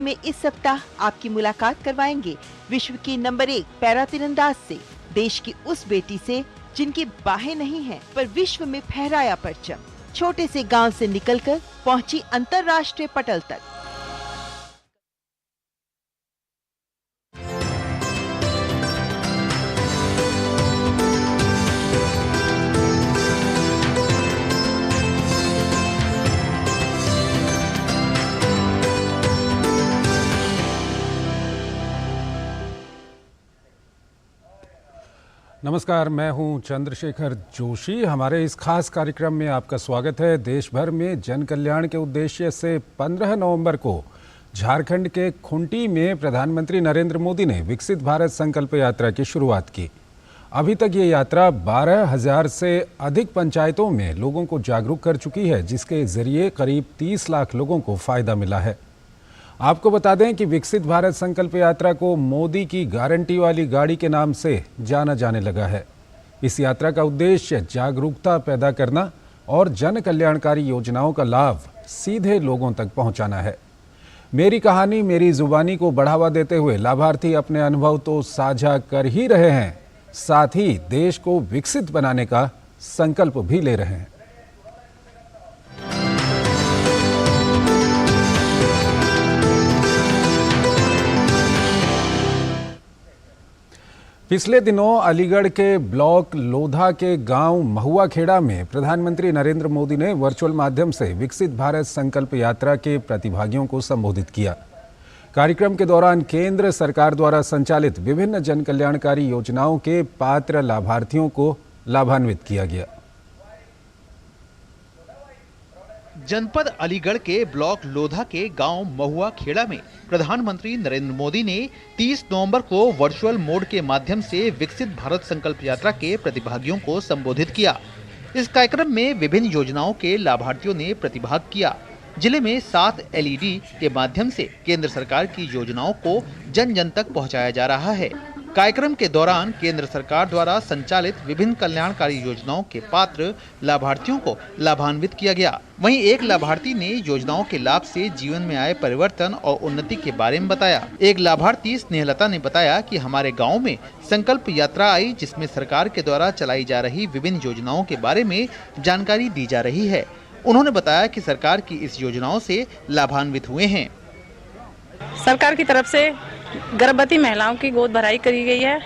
में इस सप्ताह आपकी मुलाकात करवाएंगे विश्व की नंबर 1 पैरा तीरंदाज से, देश की उस बेटी से जिनकी बाहें नहीं हैं पर विश्व में फहराया परचम। छोटे से गांव से निकलकर पहुंची अंतर्राष्ट्रीय पटल तक। नमस्कार, मैं हूं चंद्रशेखर जोशी। हमारे इस खास कार्यक्रम में आपका स्वागत है। देश भर में जन कल्याण के उद्देश्य से 15 नवंबर को झारखंड के खूंटी में प्रधानमंत्री नरेंद्र मोदी ने विकसित भारत संकल्प यात्रा की शुरुआत की। अभी तक ये यात्रा 12,000 से अधिक पंचायतों में लोगों को जागरूक कर चुकी है, जिसके जरिए करीब 30 लाख लोगों को फायदा मिला है। आपको बता दें कि विकसित भारत संकल्प यात्रा को मोदी की गारंटी वाली गाड़ी के नाम से जाना जाने लगा है। इस यात्रा का उद्देश्य जागरूकता पैदा करना और जन कल्याणकारी योजनाओं का लाभ सीधे लोगों तक पहुंचाना है। मेरी कहानी मेरी जुबानी को बढ़ावा देते हुए लाभार्थी अपने अनुभव तो साझा कर ही रहे हैं, साथ ही देश को विकसित बनाने का संकल्प भी ले रहे हैं। पिछले दिनों अलीगढ़ के ब्लॉक लोधा के गांव महुआ खेड़ा में प्रधानमंत्री नरेंद्र मोदी ने वर्चुअल माध्यम से विकसित भारत संकल्प यात्रा के प्रतिभागियों को संबोधित किया। कार्यक्रम के दौरान केंद्र सरकार द्वारा संचालित विभिन्न जन कल्याणकारी योजनाओं के पात्र लाभार्थियों को लाभान्वित किया गया। जनपद अलीगढ़ के ब्लॉक लोधा के गांव महुआ खेड़ा में प्रधानमंत्री नरेंद्र मोदी ने 30 नवंबर को वर्चुअल मोड के माध्यम से विकसित भारत संकल्प यात्रा के प्रतिभागियों को संबोधित किया। इस कार्यक्रम में विभिन्न योजनाओं के लाभार्थियों ने प्रतिभाग किया। जिले में 7 LED के माध्यम से केंद्र सरकार की योजनाओं को जन जन तक पहुँचाया जा रहा है। कार्यक्रम के दौरान केंद्र सरकार द्वारा संचालित विभिन्न कल्याणकारी योजनाओं के पात्र लाभार्थियों को लाभान्वित किया गया। वहीं एक लाभार्थी ने योजनाओं के लाभ से जीवन में आए परिवर्तन और उन्नति के बारे में बताया। एक लाभार्थी स्नेहलता ने बताया कि हमारे गांव में संकल्प यात्रा आई, जिसमें सरकार के द्वारा चलाई जा रही विभिन्न योजनाओं के बारे में जानकारी दी जा रही है। उन्होंने बताया कि सरकार की इस योजनाओं से लाभान्वित हुए हैं। सरकार की तरफ से गर्भवती महिलाओं की गोद भराई करी गई है,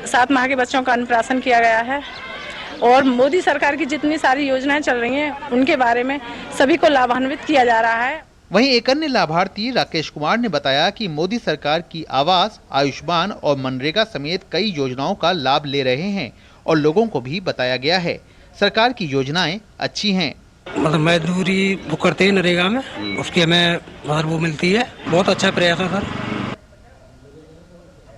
7 माह के बच्चों का अन्नप्राशन किया गया है और मोदी सरकार की जितनी सारी योजनाएं चल रही हैं उनके बारे में सभी को लाभान्वित किया जा रहा है। वहीं एक अन्य लाभार्थी राकेश कुमार ने बताया कि मोदी सरकार की आवास, आयुष्मान और मनरेगा समेत कई योजनाओं का लाभ ले रहे हैं और लोगों को भी बताया गया है सरकार की योजनाएं अच्छी हैं। मतलब मजदूरी वो करते हैं नरेगा में, उसकी हमें वो मिलती है। बहुत अच्छा प्रयास है सर।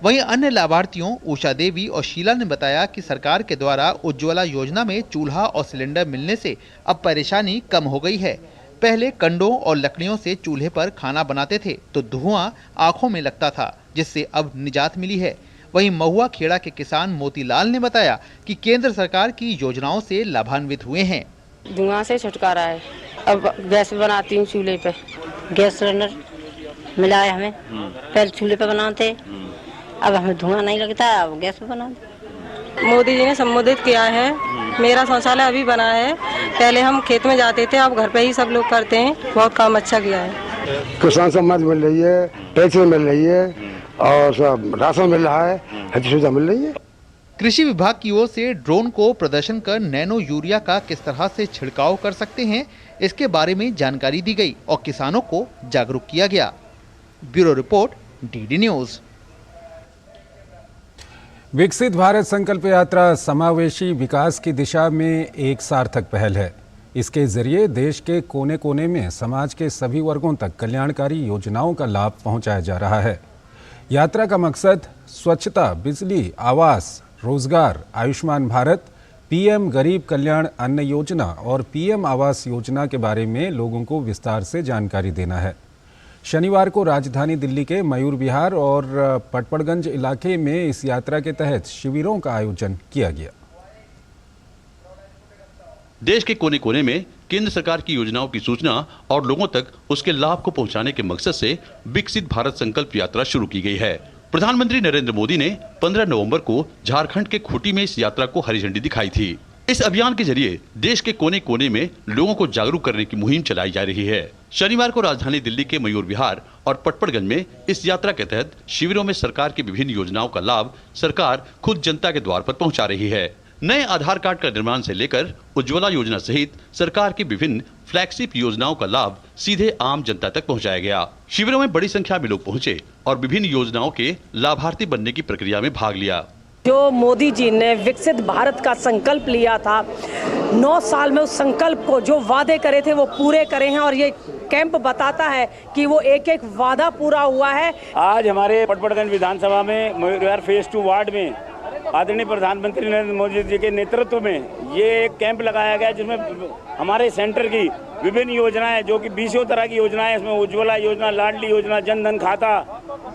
वहीं अन्य लाभार्थियों उषा देवी और शीला ने बताया कि सरकार के द्वारा उज्ज्वला योजना में चूल्हा और सिलेंडर मिलने से अब परेशानी कम हो गई है। पहले कंडों और लकड़ियों से चूल्हे पर खाना बनाते थे तो धुआं आंखों में लगता था, जिससे अब निजात मिली है। वहीं महुआ खेड़ा के किसान मोतीलाल ने बताया कि केंद्र सरकार की योजनाओं से लाभान्वित हुए हैं। धुआं से छुटकारा है। अब गैस बनाती हूँ चूल्हे पे, गैस सिलेंडर मिला है हमें। पहले चूल्हे पे बनाते, अब हमें धुआं नहीं लगता, अब गैस पे बनाते। मोदी जी ने संबोधित किया है। मेरा शौचालय अभी बना है, पहले हम खेत में जाते थे, अब घर पे ही सब लोग करते हैं। बहुत काम अच्छा किया है। किसान सम्मान मिल रही है, पेंशन मिल रही है और सब राशन मिल रहा है, हर सुविधा मिल रही है। कृषि विभाग की ओर से ड्रोन को प्रदर्शन कर नैनो यूरिया का किस तरह से छिड़काव कर सकते हैं, इसके बारे में जानकारी दी गई और किसानों को जागरूक किया गया। Bureau report, DD news. विकसित भारत संकल्प यात्रा समावेशी विकास की दिशा में एक सार्थक पहल है। इसके जरिए देश के कोने कोने में समाज के सभी वर्गों तक कल्याणकारी योजनाओं का लाभ पहुंचाया जा रहा है। यात्रा का मकसद स्वच्छता, बिजली, आवास, रोजगार, आयुष्मान भारत, PM गरीब कल्याण अन्न योजना और PM आवास योजना के बारे में लोगों को विस्तार से जानकारी देना है। शनिवार को राजधानी दिल्ली के मयूर विहार और पटपड़गंज इलाके में इस यात्रा के तहत शिविरों का आयोजन किया गया। देश के कोने कोने में केंद्र सरकार की योजनाओं की सूचना और लोगों तक उसके लाभ को पहुंचाने के मकसद से विकसित भारत संकल्प यात्रा शुरू की गई है। प्रधानमंत्री नरेंद्र मोदी ने 15 नवंबर को झारखंड के खूंटी में इस यात्रा को हरी झंडी दिखाई थी। इस अभियान के जरिए देश के कोने कोने में लोगों को जागरूक करने की मुहिम चलाई जा रही है। शनिवार को राजधानी दिल्ली के मयूर विहार और पटपड़गंज में इस यात्रा के तहत शिविरों में सरकार की विभिन्न योजनाओं का लाभ सरकार खुद जनता के द्वार पर पहुंचा रही है। नए आधार कार्ड का निर्माण से लेकर उज्ज्वला योजना सहित सरकार की विभिन्न फ्लैगशिप योजनाओं का लाभ सीधे आम जनता तक पहुंचाया गया। शिविरों में बड़ी संख्या में लोग पहुंचे और विभिन्न योजनाओं के लाभार्थी बनने की प्रक्रिया में भाग लिया। जो मोदी जी ने विकसित भारत का संकल्प लिया था, 9 साल में उस संकल्प को जो वादे करे थे वो पूरे करे हैं और ये कैंप बताता है कि वो एक एक वादा पूरा हुआ है। आज हमारे पटपड़गंज विधानसभा में मयूर विहार फेज 2 वार्ड में आदरणीय प्रधानमंत्री नरेंद्र मोदी जी के नेतृत्व में ये एक कैंप लगाया गया जिसमें हमारे सेंटर की विभिन्न योजनाएं जो कि 20 तरह की योजनाएं, इसमें उज्ज्वला योजना, लाडली योजना, जन धन खाता,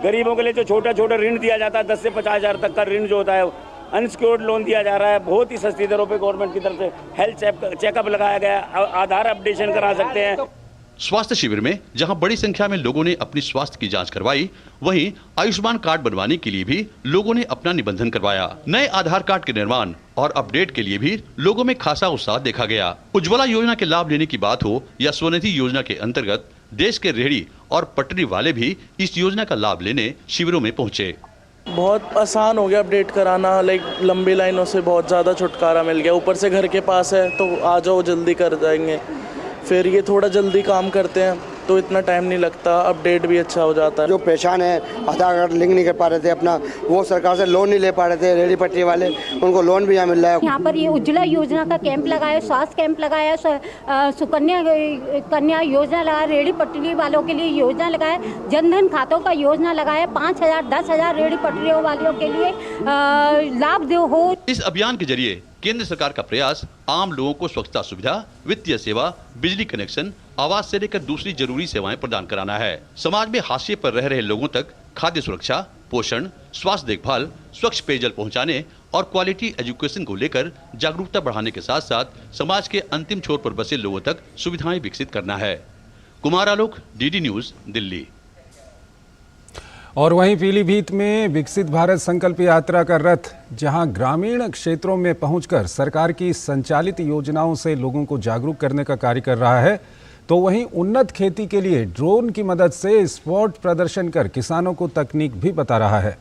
गरीबों के लिए जो छोटा छोटा ऋण दिया जाता है 10 से 50 हज़ार तक का ऋण जो होता है, अनसिक्योर्ड लोन दिया जा रहा है बहुत ही सस्ती दरों पे गवर्नमेंट की तरफ से। हेल्थ चेकअप लगाया गया, आधार अपडेशन करा सकते हैं। स्वास्थ्य शिविर में जहां बड़ी संख्या में लोगों ने अपनी स्वास्थ्य की जांच करवाई, वहीं आयुष्मान कार्ड बनवाने के लिए भी लोगों ने अपना निबंधन करवाया। नए आधार कार्ड के निर्माण और अपडेट के लिए भी लोगों में खासा उत्साह देखा गया। उज्ज्वला योजना के लाभ लेने की बात हो या स्वनिधि योजना के अंतर्गत देश के रेहड़ी और पटरी वाले भी इस योजना का लाभ लेने शिविरों में पहुँचे। बहुत आसान हो गया अपडेट कराना, लंबी लाइनों से बहुत ज़्यादा छुटकारा मिल गया। ऊपर से घर के पास है तो आ जाओ जल्दी कर जाएंगे। फिर ये थोड़ा जल्दी काम करते हैं तो इतना टाइम नहीं लगता, अपडेट भी अच्छा हो जाता है। जो पहचान है, आधार कार्ड लिंक नहीं कर पा रहे थे अपना, वो सरकार से लोन नहीं ले पा रहे थे, रेहड़ी पटरी वाले, उनको लोन भी यहाँ मिल रहा है। यहाँ पर ये उज्ज्वला योजना का कैंप लगाया, स्वास्थ्य कैंप लगाया, कन्या योजना लगाया, रेहड़ी पटरी वालों के लिए योजना लगाया, जनधन खातों का योजना लगाया, 5,000 10,000 रेहड़ी पटरियों वालों के लिए लाभ हो। इस अभियान के जरिए केंद्र सरकार का प्रयास आम लोगों को स्वच्छता सुविधा, वित्तीय सेवा, बिजली कनेक्शन, आवास से लेकर दूसरी जरूरी सेवाएं प्रदान कराना है। समाज में हाशिए पर रह रहे लोगों तक खाद्य सुरक्षा, पोषण, स्वास्थ्य देखभाल, स्वच्छ पेयजल पहुंचाने और क्वालिटी एजुकेशन को लेकर जागरूकता बढ़ाने के साथ साथ समाज के अंतिम छोर पर बसे लोगों तक सुविधाएं विकसित करना है। Kumar Alok, DD news, Delhi. और वहीं पीलीभीत में विकसित भारत संकल्प यात्रा का रथ जहां ग्रामीण क्षेत्रों में पहुंचकर सरकार की संचालित योजनाओं से लोगों को जागरूक करने का कार्य कर रहा है, तो वहीं उन्नत खेती के लिए ड्रोन की मदद से स्पॉट प्रदर्शन कर किसानों को तकनीक भी बता रहा है।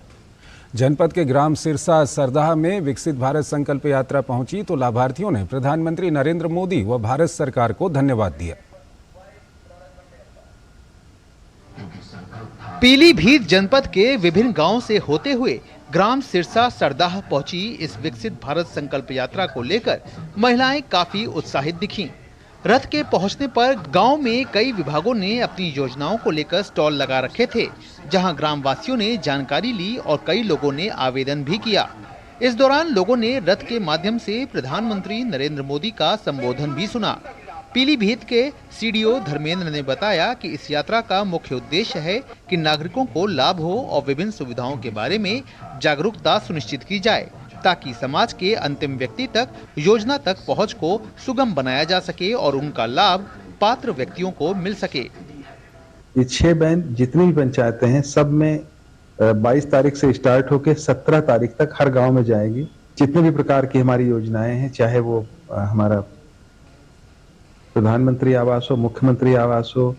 जनपद के ग्राम सिरसा सरदाह में विकसित भारत संकल्प यात्रा पहुंची तो लाभार्थियों ने प्रधानमंत्री नरेंद्र मोदी व भारत सरकार को धन्यवाद दिया। पीलीभीत जनपद के विभिन्न गांवों से होते हुए ग्राम सिरसा सरदाह पहुंची इस विकसित भारत संकल्प यात्रा को लेकर महिलाएं काफी उत्साहित दिखीं। रथ के पहुंचने पर गांव में कई विभागों ने अपनी योजनाओं को लेकर स्टॉल लगा रखे थे, जहां ग्रामवासियों ने जानकारी ली और कई लोगों ने आवेदन भी किया। इस दौरान लोगों ने रथ के माध्यम से प्रधानमंत्री नरेंद्र मोदी का संबोधन भी सुना। पीलीभीत के सीडीओ धर्मेंद्र ने बताया कि इस यात्रा का मुख्य उद्देश्य है कि नागरिकों को लाभ हो और विभिन्न सुविधाओं के बारे में जागरूकता सुनिश्चित की जाए, ताकि समाज के अंतिम व्यक्ति तक योजना तक पहुंच को सुगम बनाया जा सके और उनका लाभ पात्र व्यक्तियों को मिल सके। ये 6 बैंड जितनी भी पंचायतें हैं सब में 22 तारीख से स्टार्ट होकर 17 तारीख तक हर गांव में जाएगी। जितने भी प्रकार की हमारी योजनाएं हैं, चाहे वो हमारा प्रधानमंत्री आवास हो, मुख्यमंत्री आवास हो,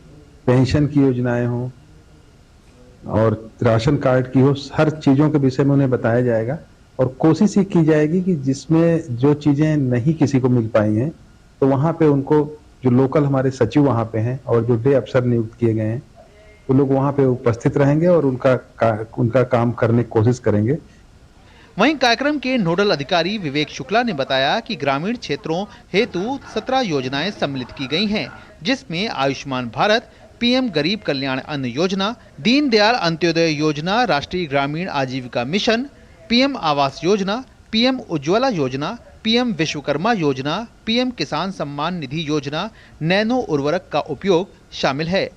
पेंशन की योजनाएं हो और राशन कार्ड की हो, हर चीजों के विषय में उन्हें बताया जाएगा और कोशिश ही की जाएगी कि जिसमें जो चीजें नहीं किसी को मिल पाई हैं तो वहां पे उनको जो लोकल हमारे सचिव वहां पे हैं और जो डे अफसर नियुक्त किए गए हैं वो लोग वहां पे उपस्थित रहेंगे और उनका काम करने की कोशिश करेंगे। वहीं कार्यक्रम के नोडल अधिकारी विवेक शुक्ला ने बताया कि ग्रामीण क्षेत्रों हेतु 17 योजनाएं सम्मिलित की गई हैं, जिसमें आयुष्मान भारत, पीएम गरीब कल्याण अन्न योजना, दीनदयाल अंत्योदय योजना, राष्ट्रीय ग्रामीण आजीविका mission, PM Awas Yojana, PM Ujjwala योजना, पीएम विश्वकर्मा योजना, पीएम किसान सम्मान निधि योजना, नैनो उर्वरक का उपयोग शामिल है।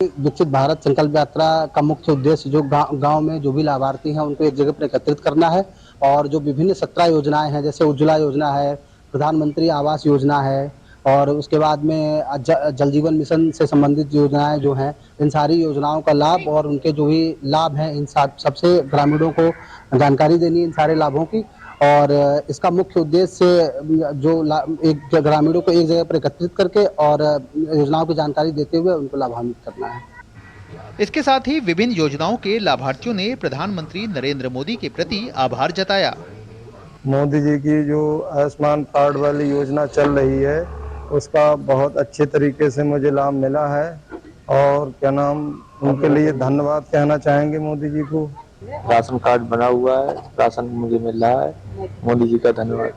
विकसित भारत संकल्प यात्रा का मुख्य उद्देश्य जो गांव में जो भी लाभार्थी हैं उनको एक जगह पर एकत्रित करना है और जो विभिन्न 17 योजनाएं हैं, जैसे उज्ज्वला योजना है, प्रधानमंत्री आवास योजना है, और उसके बाद में जल जीवन मिशन से संबंधित योजनाएं जो हैं, इन सारी योजनाओं का लाभ और उनके जो भी लाभ हैं, इन सबसे ग्रामीणों को जानकारी देनी इन सारे लाभों की। और इसका मुख्य उद्देश्य जो एक ग्रामीणों को एक जगह पर एकत्रित करके और योजनाओं की जानकारी देते हुए उनको लाभान्वित करना है। इसके साथ ही विभिन्न योजनाओं के लाभार्थियों ने प्रधानमंत्री नरेंद्र मोदी के प्रति आभार जताया। मोदी जी की जो आयुष्मान कार्ड वाली योजना चल रही है, उसका बहुत अच्छे तरीके से मुझे लाभ मिला है और क्या नाम, उनके लिए धन्यवाद कहना चाहेंगे मोदी जी को। राशन कार्ड बना हुआ है, राशन मुझे मिल रहा है, मोदी जी का धन्यवाद।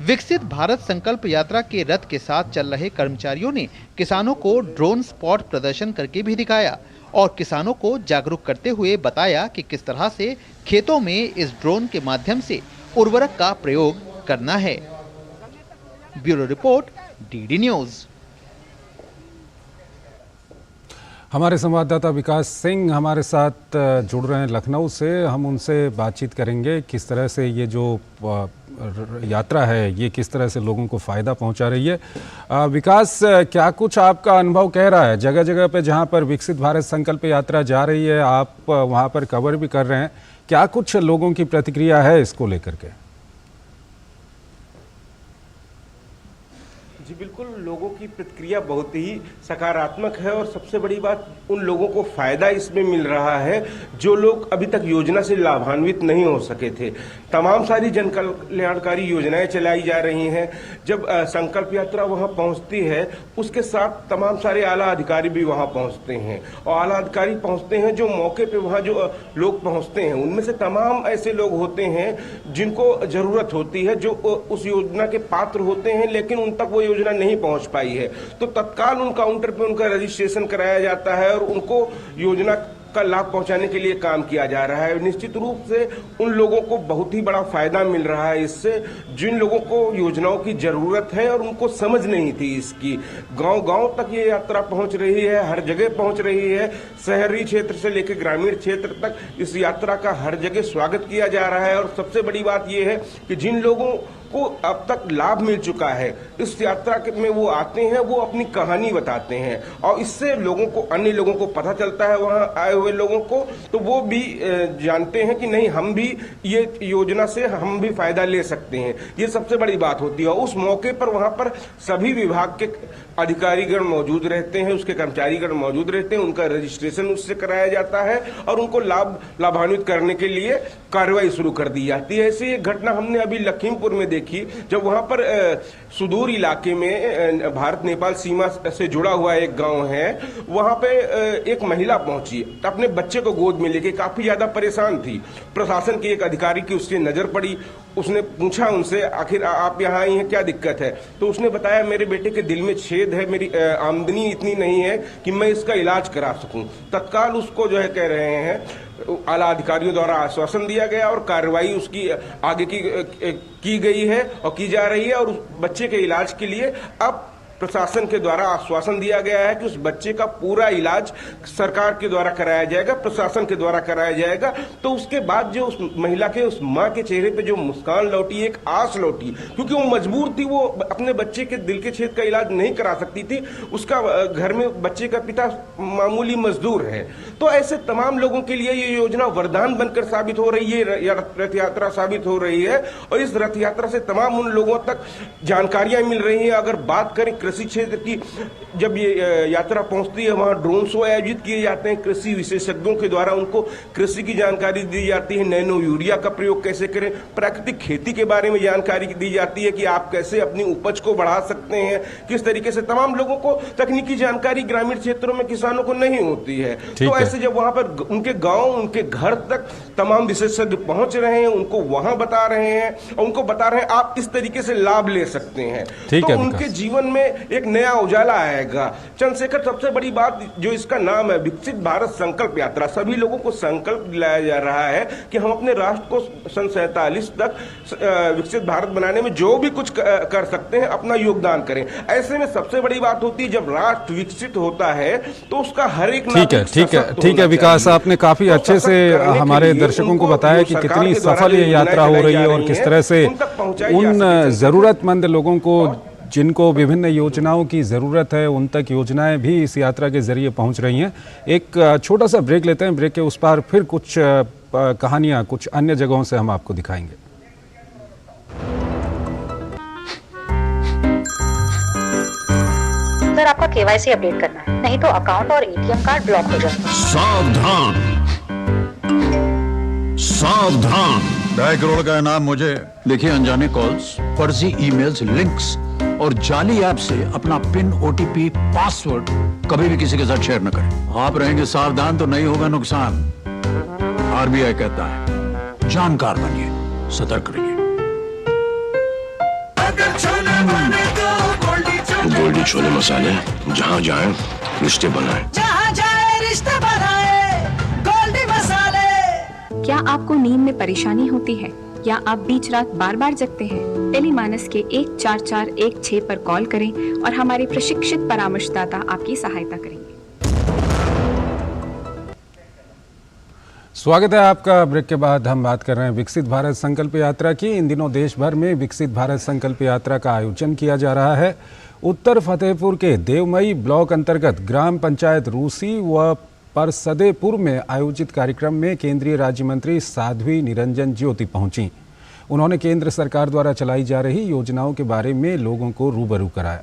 विकसित भारत संकल्प यात्रा के रथ के साथ चल रहे कर्मचारियों ने किसानों को ड्रोन स्पॉट प्रदर्शन करके भी दिखाया और किसानों को जागरूक करते हुए बताया कि किस तरह से खेतों में इस ड्रोन के माध्यम से उर्वरक का प्रयोग करना है। Bureau report, DD news. हमारे संवाददाता विकास सिंह हमारे साथ जुड़ रहे हैं लखनऊ से। हम उनसे बातचीत करेंगे किस तरह से ये जो यात्रा है ये किस तरह से लोगों को फ़ायदा पहुंचा रही है। विकास, क्या कुछ आपका अनुभव कह रहा है जगह जगह पे जहां पर विकसित भारत संकल्प यात्रा जा रही है, आप वहां पर कवर भी कर रहे हैं, क्या कुछ लोगों की प्रतिक्रिया है इसको लेकर के? जी बिल्कुल, लोगों की प्रतिक्रिया बहुत ही सकारात्मक है और सबसे बड़ी बात, उन लोगों को फायदा इसमें मिल रहा है जो लोग अभी तक योजना से लाभान्वित नहीं हो सके थे। तमाम सारी जन कल्याणकारी योजनाएं चलाई जा रही हैं। जब संकल्प यात्रा वहां पहुंचती है, उसके साथ तमाम सारे आला अधिकारी भी वहां पहुंचते हैं और आला अधिकारी पहुंचते हैं जो मौके पे वहां जो लोग पहुंचते हैं, उनमें से तमाम ऐसे लोग होते हैं जिनको जरूरत होती है, जो उस योजना के पात्र होते हैं लेकिन उन तक वो योजना नहीं पहुंच पाई है, तो तत्काल उन काउंटर पे उनका रजिस्ट्रेशन कराया जाता है और उनको योजना का लाभ पहुंचाने के लिए काम किया जा रहा है। निश्चित रूप से उन लोगों को बहुत ही बड़ा फायदा मिल रहा है इससे, जिन लोगों को योजनाओं की जरूरत है और उनको समझ नहीं थी इसकी। गांव-गांव तक ये यात्रा पहुंच रही है, हर जगह पहुंच रही है। शहरी क्षेत्र से लेकर ग्रामीण क्षेत्र तक इस यात्रा का हर जगह स्वागत किया जा रहा है। और सबसे बड़ी बात यह है कि जिन लोगों को अब तक लाभ मिल चुका है, इस यात्रा में वो आते हैं, वो अपनी कहानी बताते हैं और इससे लोगों को, अन्य लोगों को पता चलता है, वहां आए हुए लोगों को, तो वो भी जानते हैं कि नहीं, हम भी ये योजना से हम भी फायदा ले सकते हैं। ये सबसे बड़ी बात होती है। उस मौके पर वहां पर सभी विभाग के अधिकारीगण मौजूद रहते हैं, उसके कर्मचारीगण मौजूद रहते हैं, उनका रजिस्ट्रेशन उससे कराया जाता है और उनको लाभान्वित करने के लिए कार्रवाई शुरू कर दी जाती है। ऐसी एक घटना हमने अभी लखीमपुर में देखी, जब वहां पर सुदूर इलाके में भारत नेपाल सीमा से जुड़ा हुआ एक गांव है, वहां पे एक महिला पहुंची, अपने बच्चे को गोद में लेके काफी ज्यादा परेशान थी। प्रशासन के एक अधिकारी की उसकी नजर पड़ी, उसने पूछा उनसे, आखिर आप यहाँ आई हैं, क्या दिक्कत है? तो उसने बताया, मेरे बेटे के दिल में छेद है, मेरी आमदनी इतनी नहीं है कि मैं इसका इलाज करा सकूं। तत्काल उसको जो है कह रहे हैं आला अधिकारियों द्वारा आश्वासन दिया गया और कार्रवाई उसकी आगे की गई है और की जा रही है और उस बच्चे के इलाज के लिए अब प्रशासन के द्वारा आश्वासन दिया गया है कि उस बच्चे का पूरा इलाज सरकार के द्वारा कराया जाएगा, प्रशासन के द्वारा कराया जाएगा। तो उसके बाद जो उस महिला के, उस माँ के चेहरे पे जो मुस्कान लौटी, एक आस लौटी, क्योंकि वो मजबूर थी, वो अपने बच्चे के दिल के छेद का इलाज नहीं करा सकती थी। उसका घर में बच्चे का पिता मामूली मजदूर है। तो ऐसे तमाम लोगों के लिए ये योजना वरदान बनकर साबित हो रही है, रथ यात्रा साबित हो रही है और इस रथ यात्रा से तमाम उन लोगों तक जानकारियां मिल रही है। अगर बात करें कृषि क्षेत्र की, जब ये यात्रा पहुंचती है, वहां ड्रोन शो आयोजित किए जाते हैं, कृषि विशेषज्ञों के द्वारा उनको कृषि की जानकारी दी जाती है, नैनो यूरिया का प्रयोग कैसे करें, प्राकृतिक खेती के बारे में जानकारी दी जाती है कि आप कैसे अपनी उपज को बढ़ा सकते हैं, किस तरीके से। तमाम लोगों को तकनीकी जानकारी ग्रामीण क्षेत्रों में किसानों को नहीं होती है। तो ऐसे जब वहां पर उनके गांव, उनके घर तक तमाम विशेषज्ञ पहुंच रहे हैं, उनको वहां बता रहे हैं और उनको बता रहे हैं आप इस तरीके से लाभ ले सकते हैं, तो उनके जीवन में एक नया उजाला आएगा। चंद्रशेखर, सबसे बड़ी बात जो इसका नाम है विकसित भारत संकल्प यात्रा, सभी लोगों को संकल्प दिलाया जा रहा है कि हम अपने राष्ट्र को सन 47 तक विकसित भारत बनाने में जो भी कुछ कर सकते हैं अपना योगदान करें। ऐसे में सबसे बड़ी बात होती है जब राष्ट्र विकसित होता है तो उसका हर एक ठीक है विकास, आपने काफी अच्छे से हमारे दर्शकों को बताया कि कितनी सफल ये यात्रा हो रही है और किस तरह से उन जरूरतमंद लोगों को जिनको विभिन्न योजनाओं की ज़रूरत है उन तक योजनाएं भी इस यात्रा के ज़रिए पहुंच रही हैं। एक छोटा सा ब्रेक लेते हैं, ब्रेक के उस पार फिर कुछ कहानियां कुछ अन्य जगहों से हम आपको दिखाएंगे। सर, आपका केवाईसी अपडेट करना है, नहीं तो अकाउंट और एटीएम कार्ड ब्लॉक हो जाएगा। सावधान सावधान, 2.5 करोड़ का इनाम मुझे। देखिए, अनजाने कॉल्स, फर्जी ईमेल्स, लिंक्स और जाली ऐप से अपना पिन, ओटीपी, पासवर्ड कभी भी किसी के साथ शेयर न करें। आप रहेंगे सावधान तो नहीं होगा नुकसान। आरबीआई कहता है, जानकार बनिए, सतर्क रहिए। गोल्डी छोले मसाले, जहाँ जाए रिश्ते बनाए, जहाँ जाए रिश्ते बनाए, गोल्डी मसाले। क्या आपको नींद में परेशानी होती है या आप बीच रात बार बार जगते हैं? टेलीमानस के 14416 पर कॉल करें और हमारे प्रशिक्षित परामर्शदाता आपकी सहायता करेंगे। स्वागत है आपका। ब्रेक के बाद हम बात कर रहे हैं विकसित भारत संकल्प यात्रा की। इन दिनों देश भर में विकसित भारत संकल्प यात्रा का आयोजन किया जा रहा है। उत्तर फतेहपुर के देवमई ब्लॉक अंतर्गत ग्राम पंचायत रूसी व परसदेपुर में आयोजित कार्यक्रम में केंद्रीय राज्य मंत्री साध्वी निरंजन ज्योति पहुंची। उन्होंने केंद्र सरकार द्वारा चलाई जा रही योजनाओं के बारे में लोगों को रूबरू कराया।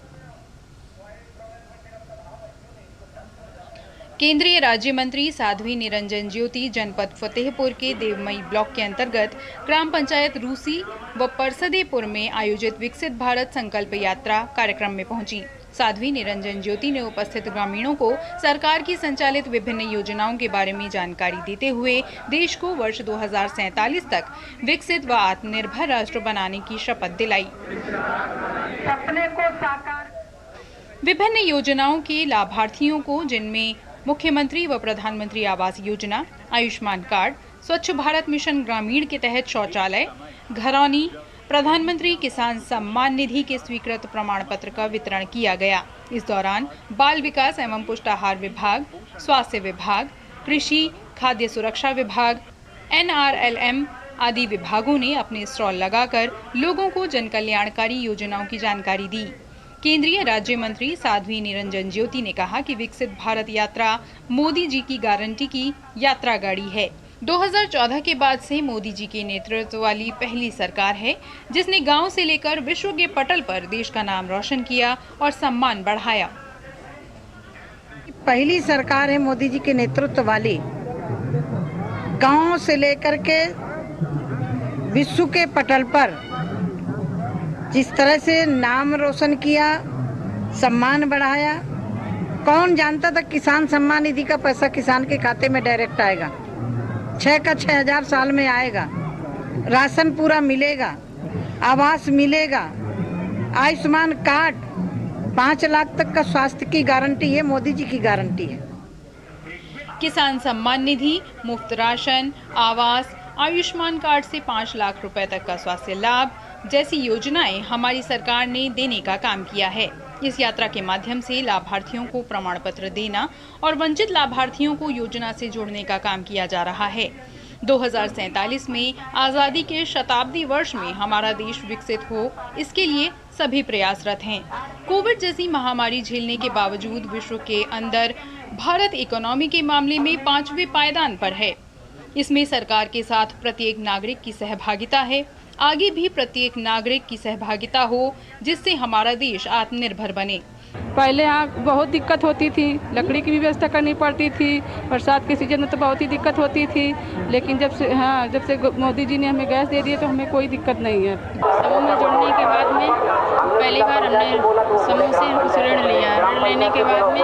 केंद्रीय राज्य मंत्री साध्वी निरंजन ज्योति जनपद फतेहपुर के देवमई ब्लॉक के अंतर्गत ग्राम पंचायत रूसी व परसदेपुर में आयोजित विकसित भारत संकल्प यात्रा कार्यक्रम में पहुंची। साध्वी निरंजन ज्योति ने उपस्थित ग्रामीणों को सरकार की संचालित विभिन्न योजनाओं के बारे में जानकारी देते हुए देश को वर्ष 2047 तक विकसित व आत्मनिर्भर राष्ट्र बनाने की शपथ दिलाई। विभिन्न योजनाओं के लाभार्थियों को, जिनमें मुख्यमंत्री व प्रधानमंत्री आवास योजना, आयुष्मान कार्ड, स्वच्छ भारत मिशन ग्रामीण के तहत शौचालय, घरौनी, प्रधानमंत्री किसान सम्मान निधि के स्वीकृत प्रमाण पत्र का वितरण किया गया। इस दौरान बाल विकास एवं पुष्टाहार विभाग, स्वास्थ्य विभाग, कृषि, खाद्य सुरक्षा विभाग, NRLM आदि विभागों ने अपने स्टॉल लगाकर लोगों को जन कल्याणकारी योजनाओं की जानकारी दी। केंद्रीय राज्य मंत्री साध्वी निरंजन ज्योति ने कहा कि विकसित भारत यात्रा मोदी जी की गारंटी की यात्रा गाड़ी है। 2014 के बाद से मोदी जी के नेतृत्व वाली पहली सरकार है जिसने गांव से लेकर विश्व के पटल पर देश का नाम रोशन किया और सम्मान बढ़ाया। पहली सरकार है मोदी जी के नेतृत्व वाली, गांव से लेकर के विश्व के पटल पर जिस तरह से नाम रोशन किया, सम्मान बढ़ाया। कौन जानता था किसान सम्मान निधि का पैसा किसान के खाते में डायरेक्ट आएगा, 6 का 6000 साल में आएगा, राशन पूरा मिलेगा, आवास मिलेगा, आयुष्मान कार्ड, 5 लाख तक का स्वास्थ्य की गारंटी है, मोदी जी की गारंटी है। किसान सम्मान निधि, मुफ्त राशन, आवास, आयुष्मान कार्ड से 5 लाख रुपए तक का स्वास्थ्य लाभ जैसी योजनाएं हमारी सरकार ने देने का काम किया है। इस यात्रा के माध्यम से लाभार्थियों को प्रमाण पत्र देना और वंचित लाभार्थियों को योजना से जोड़ने का काम किया जा रहा है। 2047 में आज़ादी के शताब्दी वर्ष में हमारा देश विकसित हो, इसके लिए सभी प्रयासरत हैं। कोविड जैसी महामारी झेलने के बावजूद विश्व के अंदर भारत इकोनॉमी के मामले में 5वें पायदान पर है। इसमें सरकार के साथ प्रत्येक नागरिक की सहभागिता है। आगे भी प्रत्येक नागरिक की सहभागिता हो जिससे हमारा देश आत्मनिर्भर बने। पहले यहाँ बहुत दिक्कत होती थी, लकड़ी की भी व्यवस्था करनी पड़ती थी, बरसात के सीजन में तो बहुत ही दिक्कत होती थी, लेकिन जब से मोदी जी ने हमें गैस दे दिया तो हमें कोई दिक्कत नहीं है। समूह में जुड़ने के बाद में पहली बार हमने समूह से कुछ ऋण लिया। ऋण लेने के बाद में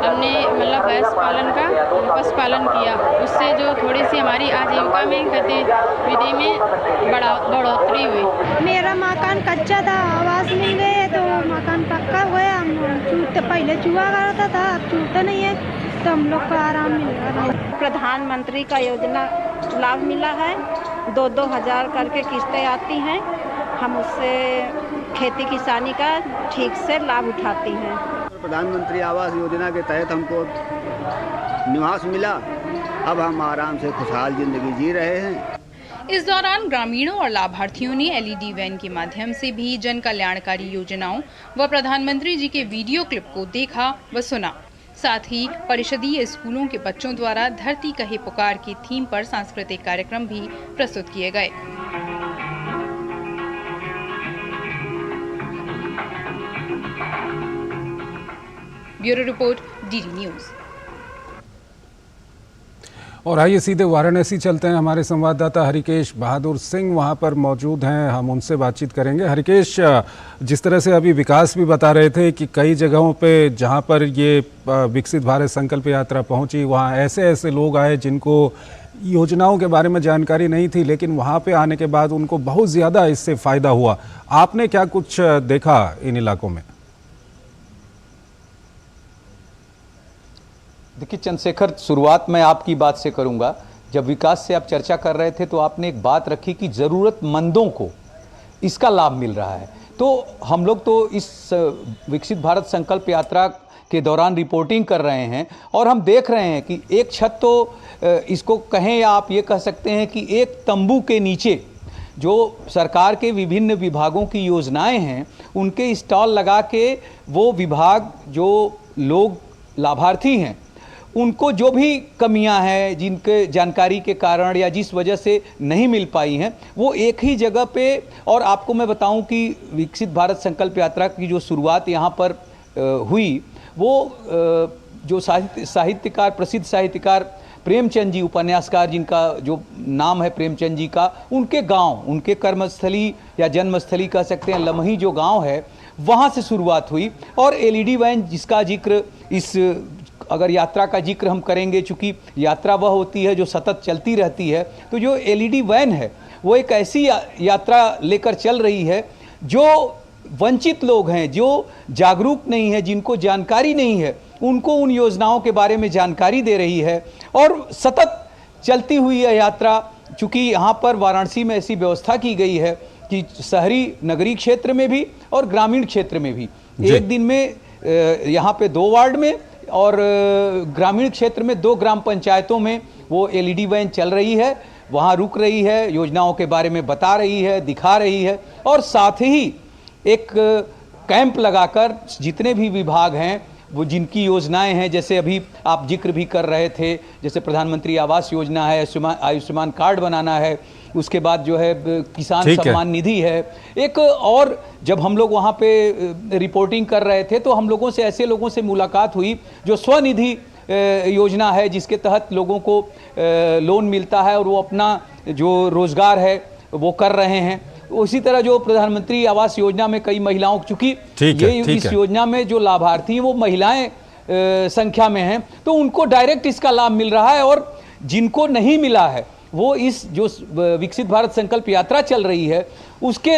हमने मतलब भैंस पालन का पशुपालन किया, उससे जो थोड़ी सी हमारी आजीविका में गतिविधि में बढ़ोतरी हुई। मेरा मकान कच्चा था, आवास मिल गए तो मकान पक्का हुआ। पहले चूहा करता था, अब चूहता नहीं है, तो हम लोग को आराम मिल रहा है। प्रधानमंत्री का योजना लाभ मिला है, 2-2 हजार करके किस्तें आती हैं, हम उससे खेती किसानी का ठीक से लाभ उठाती हैं। प्रधानमंत्री आवास योजना के तहत हमको निवास मिला, अब हम आराम से खुशहाल जिंदगी जी रहे हैं। इस दौरान ग्रामीणों और लाभार्थियों ने एलईडी वैन के माध्यम से भी जन कल्याणकारी योजनाओं व प्रधानमंत्री जी के वीडियो क्लिप को देखा व सुना। साथ ही परिषदीय स्कूलों के बच्चों द्वारा धरती कहे पुकार की थीम पर सांस्कृतिक कार्यक्रम भी प्रस्तुत किए गए। Bureau report, DD news. और आइए सीधे वाराणसी चलते हैं। हमारे संवाददाता हरिकेश बहादुर सिंह वहां पर मौजूद हैं, हम उनसे बातचीत करेंगे। हरिकेश, जिस तरह से अभी विकास भी बता रहे थे कि कई जगहों पे जहां पर ये विकसित भारत संकल्प यात्रा पहुंची, वहां ऐसे ऐसे लोग आए जिनको योजनाओं के बारे में जानकारी नहीं थी, लेकिन वहां पे आने के बाद उनको बहुत ज़्यादा इससे फ़ायदा हुआ। आपने क्या कुछ देखा इन इलाकों में? देखिए चंद्रशेखर, शुरुआत मैं आपकी बात से करूंगा। जब विकास से आप चर्चा कर रहे थे तो आपने एक बात रखी कि ज़रूरतमंदों को इसका लाभ मिल रहा है। तो हम लोग तो इस विकसित भारत संकल्प यात्रा के दौरान रिपोर्टिंग कर रहे हैं और हम देख रहे हैं कि एक छत तो इसको कहें या आप ये कह सकते हैं कि एक तंबू के नीचे जो सरकार के विभिन्न विभागों की योजनाएं हैं उनके स्टॉल लगा के वो विभाग जो लोग लाभार्थी हैं उनको जो भी कमियां हैं जिनके जानकारी के कारण या जिस वजह से नहीं मिल पाई हैं वो एक ही जगह पे। और आपको मैं बताऊं कि विकसित भारत संकल्प यात्रा की जो शुरुआत यहाँ पर हुई वो जो साहित्यकार प्रसिद्ध साहित्यकार प्रेमचंद जी, उपन्यासकार जिनका जो नाम है प्रेमचंद जी का, उनके गांव, उनके कर्मस्थली या जन्मस्थली कह सकते हैं, लमही जो गांव है वहाँ से शुरुआत हुई। और एलईडी वैन जिसका जिक्र इस अगर यात्रा का जिक्र हम करेंगे, चूँकि यात्रा वह होती है जो सतत चलती रहती है, तो जो एलईडी वैन है वो एक ऐसी यात्रा लेकर चल रही है जो वंचित लोग हैं, जो जागरूक नहीं है, जिनको जानकारी नहीं है, उनको उन योजनाओं के बारे में जानकारी दे रही है। और सतत चलती हुई यह यात्रा, चूँकि यहाँ पर वाराणसी में ऐसी व्यवस्था की गई है कि शहरी नगरीय क्षेत्र में भी और ग्रामीण क्षेत्र में भी एक दिन में यहाँ पे 2 वार्ड में और ग्रामीण क्षेत्र में 2 ग्राम पंचायतों में वो एलईडी वैन चल रही है, वहाँ रुक रही है, योजनाओं के बारे में बता रही है, दिखा रही है और साथ ही एक कैंप लगाकर जितने भी विभाग हैं वो जिनकी योजनाएं हैं, जैसे अभी आप जिक्र भी कर रहे थे, जैसे प्रधानमंत्री आवास योजना है, आयुष्मान कार्ड बनाना है, उसके बाद जो है किसान सम्मान निधि है। एक और जब हम लोग वहाँ पे रिपोर्टिंग कर रहे थे तो हम लोगों से ऐसे लोगों से मुलाकात हुई जो स्वनिधि योजना है जिसके तहत लोगों को लोन मिलता है और वो अपना जो रोजगार है वो कर रहे हैं। उसी तरह जो प्रधानमंत्री आवास योजना में कई महिलाओं, चूंकि इस योजना में जो लाभार्थी हैं वो महिलाएं संख्या में हैं, तो उनको डायरेक्ट इसका लाभ मिल रहा है। और जिनको नहीं मिला है वो इस जो विकसित भारत संकल्प यात्रा चल रही है उसके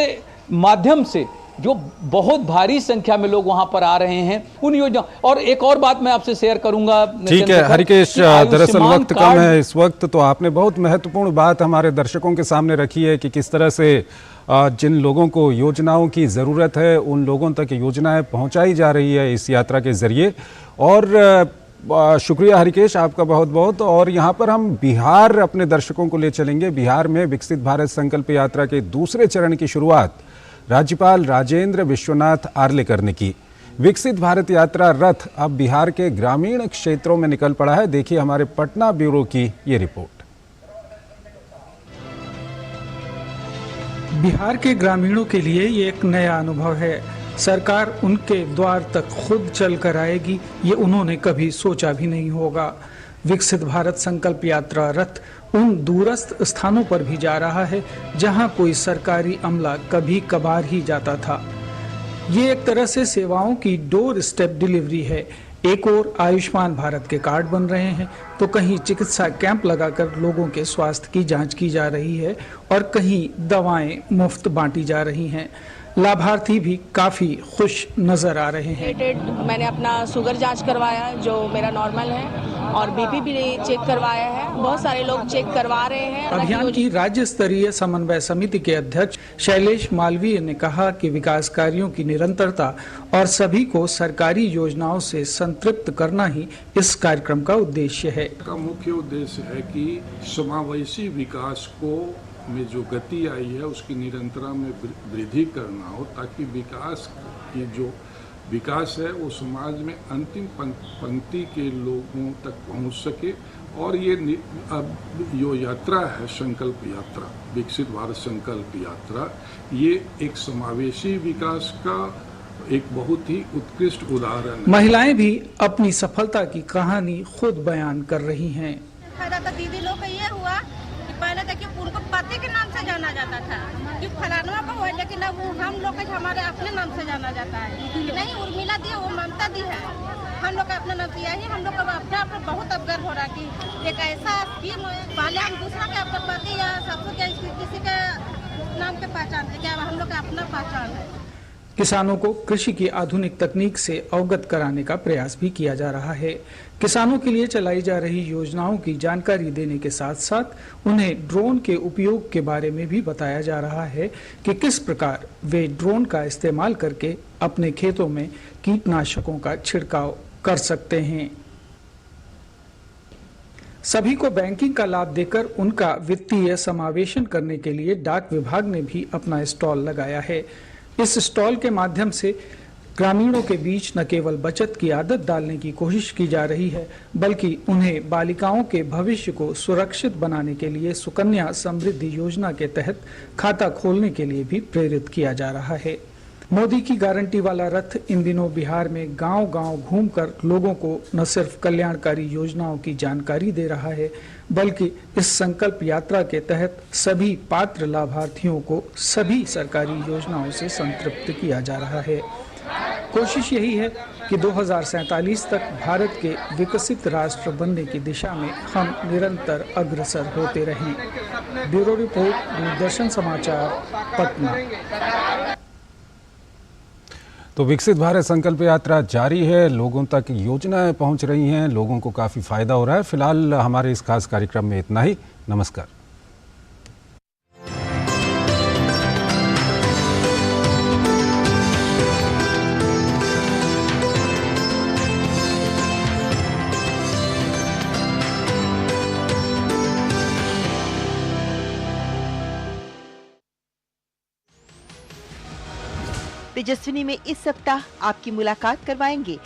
माध्यम से जो बहुत भारी संख्या में लोग वहां पर आ रहे हैं उन योजना। और एक और बात मैं आपसे शेयर करूंगा। ठीक है हरिकेश, दरअसल वक्त कम है इस वक्त, तो आपने बहुत महत्वपूर्ण बात हमारे दर्शकों के सामने रखी है कि किस तरह से जिन लोगों को योजनाओं की ज़रूरत है उन लोगों तक योजनाएं पहुंचाई जा रही है इस यात्रा के ज़रिए। और शुक्रिया हरिकेश आपका बहुत बहुत। और यहाँ पर हम बिहार अपने दर्शकों को ले चलेंगे। बिहार में विकसित भारत संकल्प यात्रा के दूसरे चरण की शुरुआत राज्यपाल राजेंद्र विश्वनाथ आर्लेकर ने की। विकसित भारत यात्रा रथ अब बिहार के ग्रामीण क्षेत्रों में निकल पड़ा है। देखिए हमारे पटना ब्यूरो की ये रिपोर्ट। बिहार के ग्रामीणों के लिए ये एक नया अनुभव है। सरकार उनके द्वार तक खुद चल कर आएगी, ये उन्होंने कभी सोचा भी नहीं होगा। विकसित भारत संकल्प यात्रा रथ उन दूरस्थ स्थानों पर भी जा रहा है जहां कोई सरकारी अमला कभी कभार ही जाता था। ये एक तरह से सेवाओं की डोर स्टेप डिलीवरी है। एक और आयुष्मान भारत के कार्ड बन रहे हैं तो कहीं चिकित्सा कैंप लगाकर लोगों के स्वास्थ्य की जांच की जा रही है और कहीं दवाएं मुफ्त बांटी जा रही हैं। लाभार्थी भी काफी खुश नजर आ रहे हैं। मैंने अपना शुगर जांच करवाया जो मेरा नॉर्मल है और बीपी भी चेक करवाया है। बहुत सारे लोग चेक करवा रहे हैं। अभियान की राज्य स्तरीय समन्वय समिति के अध्यक्ष शैलेश मालवीय ने कहा कि विकास कार्यों की निरंतरता और सभी को सरकारी योजनाओं से संतृप्त करना ही इस कार्यक्रम का उद्देश्य है। का मुख्य उद्देश्य है कि समावेशी विकास को में जो गति आई है उसकी निरंतरता में वृद्धि करना हो, ताकि विकास की जो विकास है वो समाज में अंतिम पंक्ति के लोगों तक पहुंच सके। और ये अब जो यात्रा है, संकल्प यात्रा, विकसित भारत संकल्प यात्रा, ये एक समावेशी विकास का एक बहुत ही उत्कृष्ट उदाहरण है। महिलाएं भी अपनी सफलता की कहानी खुद बयान कर रही हैं। फायदा तो दीदी लोग का ये हुआ कि पहले देखिए उनको पति के नाम से जाना जाता था कि फलाना को है, लेकिन अब हम लोग को हमारे अपने नाम से जाना जाता है कि नहीं उर्मिला दी है, वो ममता दी है, हम लोग का अपना नाम दिया ही। हम लोग का अपना बहुत अब गर्व हो रहा है कि एक ऐसा स्कीम है। पहले हम दूसरा के अपना पति या सबको क्या किसी के नाम के पहचान थे, क्या हम लोग का अपना पहचान है। किसानों को कृषि की आधुनिक तकनीक से अवगत कराने का प्रयास भी किया जा रहा है। किसानों के लिए चलाई जा रही योजनाओं की जानकारी देने के साथ साथ उन्हें ड्रोन के उपयोग के बारे में भी बताया जा रहा है कि किस प्रकार वे ड्रोन का इस्तेमाल करके अपने खेतों में कीटनाशकों का छिड़काव कर सकते हैं। सभी को बैंकिंग का लाभ देकर उनका वित्तीय समावेशन करने के लिए डाक विभाग ने भी अपना स्टॉल लगाया है। इस स्टॉल के माध्यम से ग्रामीणों के बीच न केवल बचत की आदत डालने की कोशिश की जा रही है, बल्कि उन्हें बालिकाओं के भविष्य को सुरक्षित बनाने के लिए सुकन्या समृद्धि योजना के तहत खाता खोलने के लिए भी प्रेरित किया जा रहा है। मोदी की गारंटी वाला रथ इन दिनों बिहार में गांव-गांव घूमकर लोगों को न सिर्फ कल्याणकारी योजनाओं की जानकारी दे रहा है, बल्कि इस संकल्प यात्रा के तहत सभी पात्र लाभार्थियों को सभी सरकारी योजनाओं से संतृप्त किया जा रहा है। कोशिश यही है कि 2047 तक भारत के विकसित राष्ट्र बनने की दिशा में हम निरंतर अग्रसर होते रहें। ब्यूरो रिपोर्ट, दूरदर्शन समाचार, पटना। तो विकसित भारत संकल्प यात्रा जारी है, लोगों तक योजनाएं पहुंच रही हैं, लोगों को काफ़ी फायदा हो रहा है। फिलहाल हमारे इस खास कार्यक्रम में इतना ही। नमस्कार। तेजस्विनी में इस सप्ताह आपकी मुलाकात करवाएंगे